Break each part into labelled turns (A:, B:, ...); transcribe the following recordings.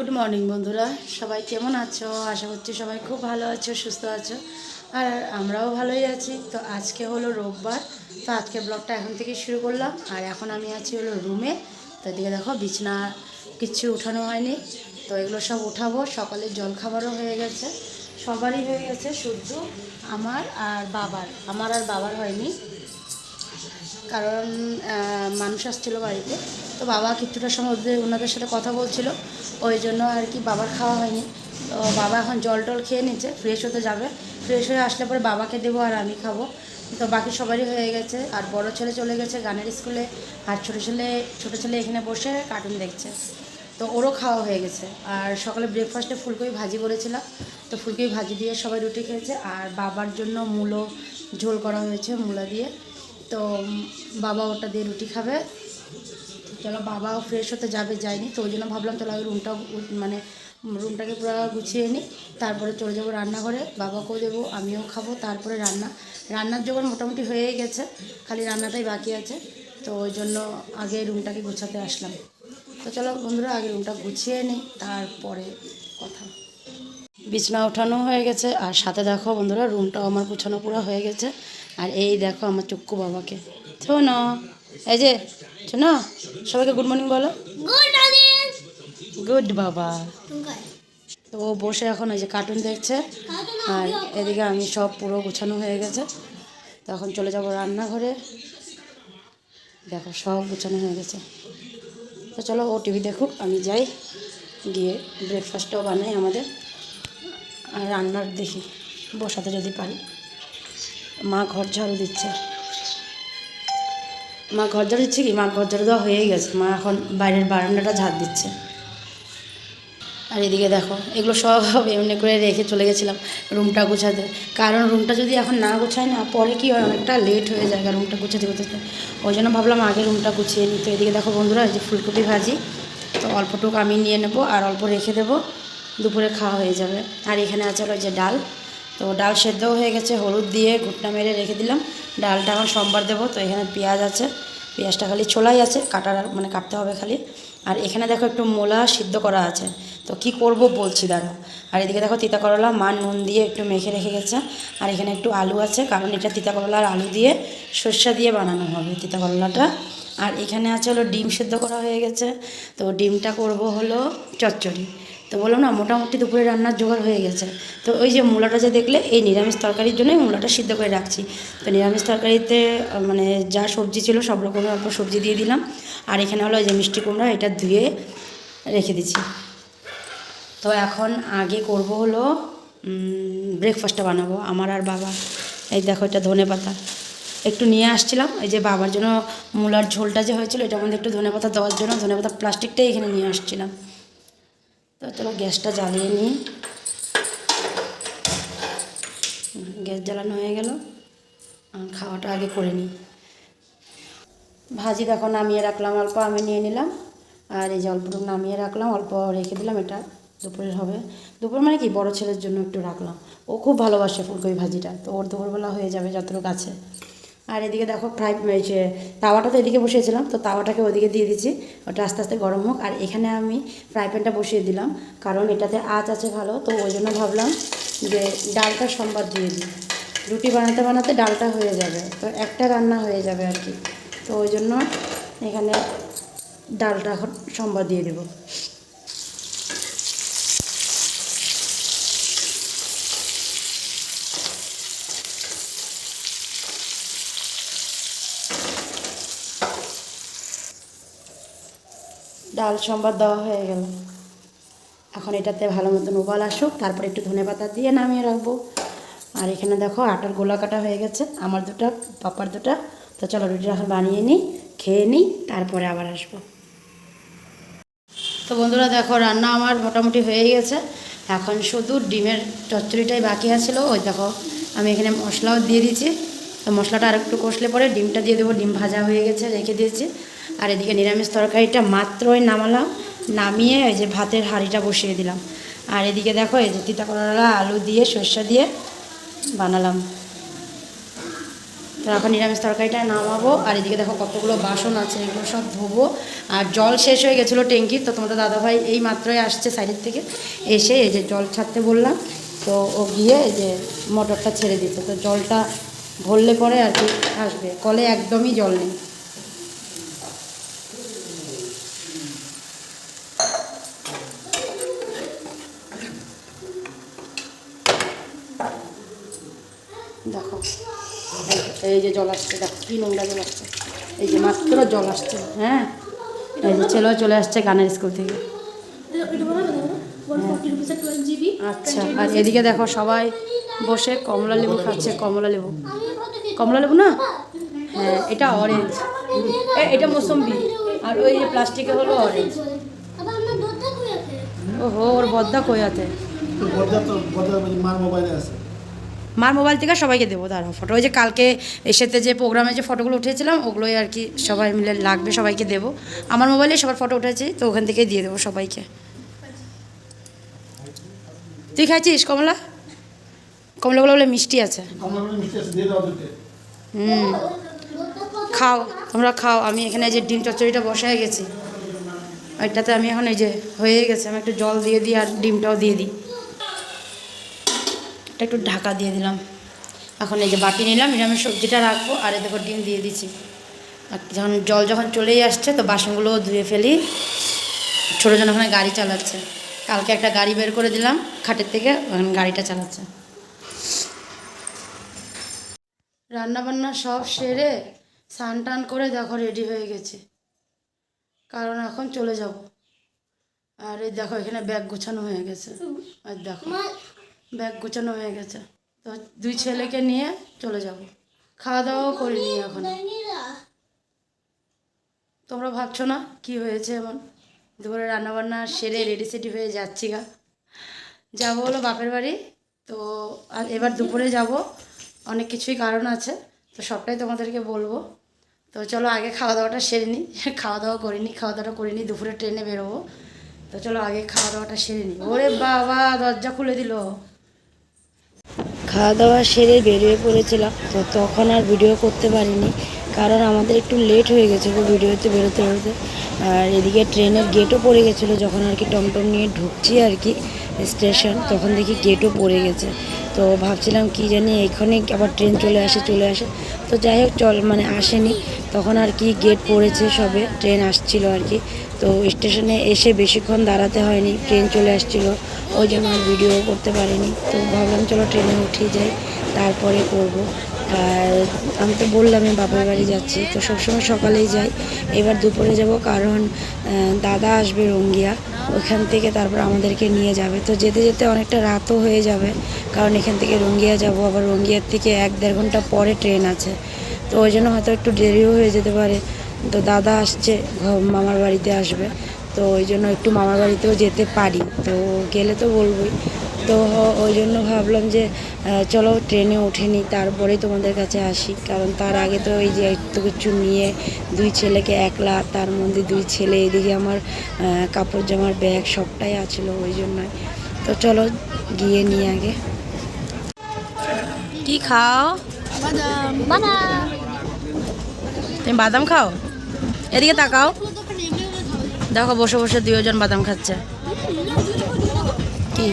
A: Good morning বন্ধুরা, সবাই কেমন আছো? আশা করছি সবাই খুব ভালো আছো, সুস্থ আছো, আর আমরাও ভালোই আছি। তো আজকে হলো রোববার, তো আজকে ব্লগটা এখন থেকে শুরু করলাম। আর এখন আমি আছি হলো রুমে। তো এদিকে দেখো বিছনা কিচ্ছু উঠানো হয়নি, তো এগুলো সব উঠাবো। সকালে জলখাবারও হয়ে গেছে, সবারই হয়ে গেছে, শুধু আমার আর বাবার হয়নি, কারণ মানুষ আসছিলো বাড়িতে। তো বাবা কিছুটা সময় ওনাদের সাথে কথা বলছিল, ওই জন্য আর কি বাবার খাওয়া হয়নি। তো বাবা এখন জল টল খেয়ে নিচ্ছে, ফ্রেশ হতে যাবে। ফ্রেশ হয়ে আসলে পরে বাবাকে দেবো আর আমি খাবো। তো বাকি সবারই হয়ে গেছে। আর বড় ছেলে চলে গেছে গানের স্কুলে, আর ছোটো ছেলে এখানে বসে কার্টুন দেখছে। তো ওরও খাওয়া হয়ে গেছে। আর সকালে ব্রেকফাস্টে ফুলকপি ভাজি বলেছিলাম, তো ফুলকপি ভাজি দিয়ে সবাই রুটি খেয়েছে। আর বাবার জন্য মূলো ঝোল করা হয়েছে মূলা দিয়ে, তো বাবা ওটা দিয়ে রুটি খাবে। চলো, বাবাও ফ্রেশ হতে যায়নি, তো ওই জন্য ভাবলাম চলো আগে রুমটাকে পুরো গুছিয়ে নিই, তারপরে চলে যাবো রান্নাঘরে, বাবাকেও দেবো, আমিও খাবো। তারপরে রান্নার জোগাড় মোটামুটি হয়েই গেছে, খালি রান্নাটাই বাকি আছে। তো ওই জন্য আগে রুমটাকে গুছাতে আসলাম। তো চলো বন্ধুরা, আগে রুমটা গুছিয়ে নিই, তারপরে কথা। বিছনা ওঠানো হয়ে গেছে, আর সাথে দেখো বন্ধুরা রুমটাও আমার গুছানো পুরো হয়ে গেছে। আর এই দেখো আমার চুক্কু বাবাকে, শোনো, এই যে শোনো, সবাইকে গুড মর্নিং বলো। গুড বাবা। তো ও বসে এখন ওই যে কার্টুন দেখছে, আর এদিকে আমি সব পুরো গুছানো হয়ে গেছে। তখন চলে যাব রান্নাঘরে, দেখো সব গুছানো হয়ে গেছে। তো চলো ও টিভি দেখুক, আমি যাই গিয়ে ব্রেকফাস্টটাও বানাই আমাদের, আর রান্নার দেখি বসাতে যদি পারি। মা ঘর ঝাড়ু দিচ্ছে, মা ঘর ঝাড়ু দিচ্ছে কি, মা ঘর ঝাড়ু দেওয়া হয়েই গেছে, মা এখন বাইরের বারান্দাটা ঝাড় দিচ্ছে। আর এদিকে দেখো এগুলো সব এমনি করে রেখে চলে গেছিলাম রুমটা গুছাতে, কারণ রুমটা যদি এখন না গুছাই না, পরে কি হয়, অনেকটা লেট হয়ে যায় রুমটা গুছাতে। ওই জন্য ভাবলাম আগে রুমটা গুছিয়ে নিই। তো এদিকে দেখো বন্ধুরা, এই যে ফুলকপি ভাজি, তো অল্পটুকু আমি নিয়ে নেব আর অল্প রেখে দেবো, দুপুরে খাওয়া হয়ে যাবে। আর এখানে আছে হলো যে ডাল, তো ডাল সেদ্ধও হয়ে গেছে, হলুদ দিয়ে ঘুটনা মেরে রেখে দিলাম। ডালটা এখন সোমবার দেবো। তো এখানে পেঁয়াজ আছে, পেঁয়াজটা খালি ছোলাই আছে, কাটতে হবে খালি। আর এখানে দেখো একটু মূলা সিদ্ধ করা আছে, তো কি করব বলছি দাঁড়াও। আর এদিকে দেখো তিতা করলা মা নুন দিয়ে একটু মেখে রেখে গেছে। আর এখানে একটু আলু আছে, কারণ এটা তিতা করলা আর আলু দিয়ে সর্ষে দিয়ে বানানো হবে তিতা করলাটা। আর এখানে আছে হলো ডিম সেদ্ধ করা হয়ে গেছে, তো ডিমটা করব হলো চচ্চড়ি। তো বললাম না মোটামুটি দুপুরে রান্নার জোগাড় হয়ে গেছে। তো ওই যে মূলাটা যে দেখলে, এই নিরামিষ তরকারির জন্যই মূলাটা সিদ্ধ করে রাখছি। তো নিরামিষ তরকারিতে মানে যা সবজি ছিল সব রকমের অল্প সবজি দিয়ে দিলাম। আর এখানে হলো এই যে মিষ্টি কুমড়া, এটা ধুয়ে রেখে দিচ্ছি। তো এখন আগে করব হলো ব্রেকফাস্টটা বানাবো আমার আর বাবা। এই দেখো এটা ধনেপাতা একটু নিয়ে আসছিলাম, এই যে বাবার জন্য মূলার ঝোলটা যে হয়েছিল এটার মধ্যে একটু ধনেপাতা দেওয়ার জন্য ধনেপাতা প্লাস্টিকটাই এখানে নিয়ে আসছিলাম। তো চলো গ্যাসটা জ্বালিয়ে নিই, গ্যাস জ্বালানো হয়ে গেল, খাওয়াটা আগে করে নিই। ভাজি দেখো নামিয়ে রাখলাম, অল্প আমি নিয়ে নিলাম, আর এই যে অল্পটুকু নামিয়ে রাখলাম, অল্প রেখে দিলাম, এটা দুপুরের হবে। দুপুর মানে কি, বড় ছেলের জন্য একটু রাখলাম, ও খুব ভালোবাসে ফুলকপি ভাজিটা, তো ওর দুপুরবেলা হয়ে যাবে যতটুকু আছে। আর এদিকে দেখো তাওয়াটা তো এদিকে বসিয়েছিলাম, তো তাওয়াটাকে ওদিকে দিয়ে দিচ্ছি, ওটা আস্তে আস্তে গরম হোক। আর এখানে আমি ফ্রাই প্যানটা বসিয়ে দিলাম, কারণ এটাতে আঁচ আছে ভালো, তো ওই জন্য ভাবলাম যে ডালটা সোমবার দিয়ে দিই, রুটি বানাতে বানাতে ডালটা হয়ে যাবে, তো একটা রান্না হয়ে যাবে আর কি। তো ওই জন্য এখানে ডালটা এখন সোমবার দিয়ে দেব। ডাল সোমবার দেওয়া হয়ে গেল, এখন এটাতে ভালো মতন উবাল আসুক, তারপরে একটু ধনেপাতা দিয়ে নামিয়ে রাখবো। আর এখানে দেখো আটার গোলা কাটা হয়ে গেছে, আমার দুটা পাপার দুটা। তো চলো রুটিটা এখন বানিয়ে নিই, খেয়ে নিই, তারপরে আবার আসবো। তো বন্ধুরা দেখো রান্না আমার মোটামুটি হয়ে গেছে, এখন শুধু ডিমের চচ্চড়িটাই বাকি আছিল। ওই দেখো আমি এখানে মশলাও দিয়ে দিয়েছি, তো মশলাটা আর একটু কষলে পরে ডিমটা দিয়ে দেবো, ডিম ভাজা হয়ে গেছে রেখে দিয়েছি। আর এদিকে নিরামিষ তরকারিটা মাত্রই নামালাম, নামিয়ে এই যে ভাতের হাঁড়িটা বসিয়ে দিলাম। আর এদিকে দেখো এই যে তিতা করলা আলু দিয়ে সর্ষে দিয়ে বানালাম। তো এখন নিরামিষ তরকারিটা নামাবো। আর এদিকে দেখো কতগুলো বাসন আছে, এগুলো সব ধোবো। আর জল শেষ হয়ে গেছিলো ট্যাঙ্কির, তো তোমাদের দাদাভাই এই মাত্রই আসছে সাইডের থেকে, এসে এই যে জল ছাড়তে বললাম, তো ও গিয়ে এই যে মোটরটা ছেড়ে দিচ্ছে। তো জলটা ভরলে পরে আর কি আসবে, কলে একদমই জল নেই। দেখো এই যে জল আসছে, দেখো কি নোংরা জল আসছে, এই যে মাত্র জল আসছে। হ্যাঁ, এই যে ছেলেও চলে আসছে গানের স্কুল থেকে। আচ্ছা, আর এদিকে দেখো সবাই বসে কমলা লেবু খাচ্ছে। কমলা লেবু, কমলা লেবু না, হ্যাঁ এটা অরেঞ্জ, এটা মৌসম্বি, আর ওই যে প্লাস্টিকে হলো অরেঞ্জ। ওহো, ওর বদ্দা কই আছে? মার মোবাইল থেকে সবাইকে দেবো দাঁড়াও ফটো। ওই যে কালকে এসেতে যে প্রোগ্রামে যে ফটোগুলো উঠেছিলাম ওগুলোই আর কি সবাই মিলে লাগবে, সবাইকে দেবো। আমার মোবাইলে সবার ফটো উঠেছি, তো ওখান থেকেই দিয়ে দেবো সবাইকে। তুই খাইছিস কমলা? কমলাগুলো বলে মিষ্টি আছে। খাও, তোমরা খাও। আমি এখানে যে ডিম চচ্চড়িটা বসায় গেছি, ওইটাতে আমি এখন এই যে হয়ে গেছে, আমি একটু জল দিয়ে দিই আর ডিমটাও দিয়ে দিই। এটা একটু ঢাকা দিয়ে দিলাম। এখন এই যে বাটি নিলাম, নিরামিষ সবজিটা রাখবো, আর এই দেখো ডিম দিয়ে দিচ্ছি। আর যখন চলেই আসছে তো বাসনগুলোও ধুয়ে ফেলি। ছোটোজন ওখানে গাড়ি চালাচ্ছে, কালকে একটা গাড়ি বের করে দিলাম খাটের থেকে, গাড়িটা চালাচ্ছে। রান্নাবান্না সব সেরে স্নান টান করে দেখো রেডি হয়ে গেছে, কারণ এখন চলে যাব। আর এই দেখো এখানে ব্যাগ গোছানো হয়ে গেছে, আর দেখো ব্যাগ গোছানো হয়ে গেছে। তো দুই ছেলেকে নিয়ে চলে যাব। খাওয়া দাওয়াও করিনি এখন। তোমরা ভাবছো না কি হয়েছে এমন? দুপুরে রান্নাবান্না সেরে রেডি সেডি হয়ে যাচ্ছি গা, যাবো হলো বাপের বাড়ি। তো আর এবার দুপুরে যাব, অনেক কিছুই কারণ আছে, তো সবটাই তোমাদেরকে বলবো। তো চলো আগে খাওয়া দাওয়াটা সেরে নিই। খাওয়া দাওয়া করিনি, দুপুরে ট্রেনে বেরোবো। তো চলো আগে খাওয়া দাওয়াটা সেরে নিই। ওরে বাবা, দরজা খুলে দিল। খাওয়া দাওয়া সেরে বেরিয়ে পড়েছিলাম, তো তখন আর ভিডিও করতে পারিনি, কারণ আমাদের একটু লেট হয়ে গেছিলো ভিডিওতে বেরোতে বেরোতে। আর এদিকে ট্রেনের গেটও পড়ে গেছিলো, যখন আর কি টমটম নিয়ে ঢুকছি আর কি স্টেশন, তখন দেখি গেটও পড়ে গেছে। তো ভাবছিলাম কি জানি এখানে আবার ট্রেন চলে আসে। তো যাই হোক মানে আসেনি, তখন আর কি গেট পড়েছে সবে, ট্রেন আসছিল আর কি। তো স্টেশনে এসে বেশিক্ষণ দাঁড়াতে হয়নি, ট্রেন চলে আসছিলো, ওই জন্য আর ভিডিও করতে পারিনি। তো ভাবলাম চলো ট্রেনে উঠে যাই, তারপরে করব। আর আমি তো বললাম আমি বাপের বাড়ি যাচ্ছি, তো সবসময় সকালেই যাই, এবার দুপুরে যাব, কারণ দাদা আসবে রঙ্গিয়া, ওইখান থেকে তারপর আমাদেরকে নিয়ে যাবে। তো যেতে যেতে অনেকটা রাতও হয়ে যাবে, কারণ এখান থেকে রঙ্গিয়া যাব, আবার রঙ্গিয়ার থেকে 1-1.5 ঘন্টা পরে ট্রেন আছে, তো ওই জন্য হয়তো একটু দেরিও হয়ে যেতে পারে। তো দাদা আসছে, মামার বাড়িতে আসবে, তো ওই জন্য একটু মামার বাড়িতেও যেতে পারি, তো গেলে তো বলবই। তো ওই জন্য ভাবলাম যে চলো ট্রেনে উঠে নিই, তারপরেই তোমাদের কাছে আসি, কারণ তার আগে তো এই যে একটু কিছু নিয়ে 2 ছেলেকে একলা, তার মধ্যে 2 ছেলে, এদিকে আমার কাপড় জামার ব্যাগ সবটাই আছিল, ওই জন্যই। তো চলো গিয়ে নিয়ে আগে। কি খাও? বাদাম। তুমি বাদাম খাও? এদিকে তাকাও, দেখো বসে বসে 2 জন বাদাম খাচ্ছে। কি?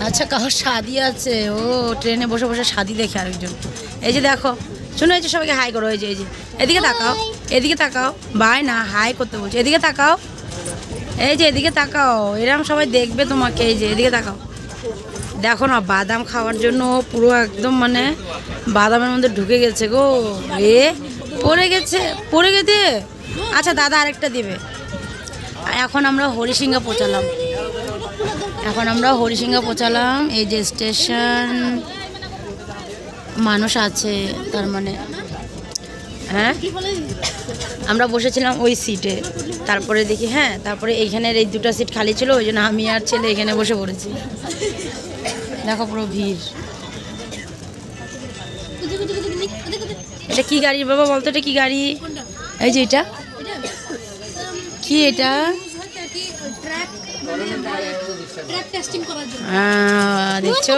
A: আচ্ছা, কারোর শাদি আছে, ও ট্রেনে বসে বসে শাদি দেখে আরেকজন। এই যে দেখো, শোনো, এই যে সবাইকে হাই করো, এই যে এদিকে তাকাও, বাই না, হাই করতে বলছো, এদিকে তাকাও, এই যে এদিকে তাকাও, এরকম সবাই দেখবে তোমাকে, এই যে এদিকে তাকাও। দেখো না, বাদাম খাওয়ার জন্য পুরো একদম মানে বাদামের মধ্যে ঢুকে গেছে গো, পড়ে গেছে। আচ্ছা দাদা আরেকটা দিবে। এখন আমরা হরিসিংহা পৌঁছালাম, এই যে স্টেশন, মানুষ আছে তার মানে, হ্যাঁ আমরা বসেছিলাম ওই সিটে, তারপরে দেখি, হ্যাঁ তারপরে এইখানের এই 2টা সিট খালি ছিল, ওই জন্য আমি আর ছেলে এখানে বসে পড়েছি। দেখো পুরো ভিড়। এটা কি গাড়ি বাবা, বলতো এটা কি গাড়ি? এই যে এটা কি, এটা দেখছো,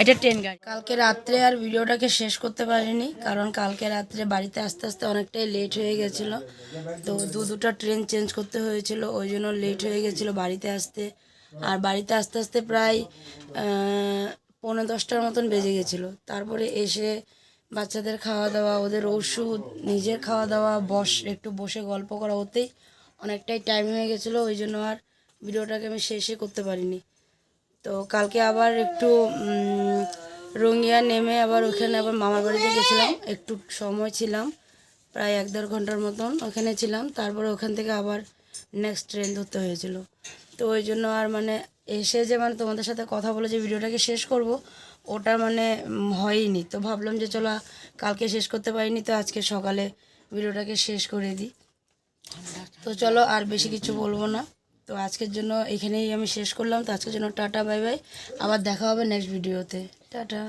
A: এটা ট্রেন গাড়ি। কালকে রাত্রে আর ভিডিওটাকে শেষ করতে পারিনি, কারণ কালকে রাত্রে বাড়িতে আসতে আসতে অনেকটাই লেট হয়ে গেছিলো। তো দুটো ট্রেন চেঞ্জ করতে হয়েছিল, ওই জন্য লেট হয়ে গেছিলো বাড়িতে আসতে। আর বাড়িতে আস্তে আস্তে প্রায় 9:45 মতন বেজে গেছিলো। তারপরে এসে বাচ্চাদের খাওয়া দাওয়া, ওদের ওষুধ, নিজের খাওয়া দাওয়া, একটু বসে গল্প করা, ওতেই অনেকটাই টাইম হয়ে গেছিলো। ওই জন্য আর ভিডিওটাকে আমি শেষই করতে পারিনি। তো কালকে আবার একটু রঙ্গিয়া নেমে আবার ওখানে আবার মামার বাড়িতে গেছিলাম, একটু সময় ছিলাম, প্রায় 1-1.5 ঘন্টার মতন ওখানে ছিলাম। তারপরে ওখান থেকে আবার নেক্সট ট্রেন ধরতে হয়েছিল। তো ওই জন্য আর মানে এসে যে মানে তোমাদের সাথে কথা বলে যে ভিডিওটাকে শেষ করব, ওটা মানে হয়নি। তো ভাবলাম যে চলো কালকে শেষ করতে পারিনি, তো আজকে সকালে ভিডিওটাকে শেষ করে দিই। তো চলো আর বেশি কিছু বলবো না। তো আজকের জন্য এখানেই আমি শেষ করলাম। তো আজকের জন্য টাটা, বাই বাই। আবার দেখা হবে নেক্সট ভিডিওতে। টাটা।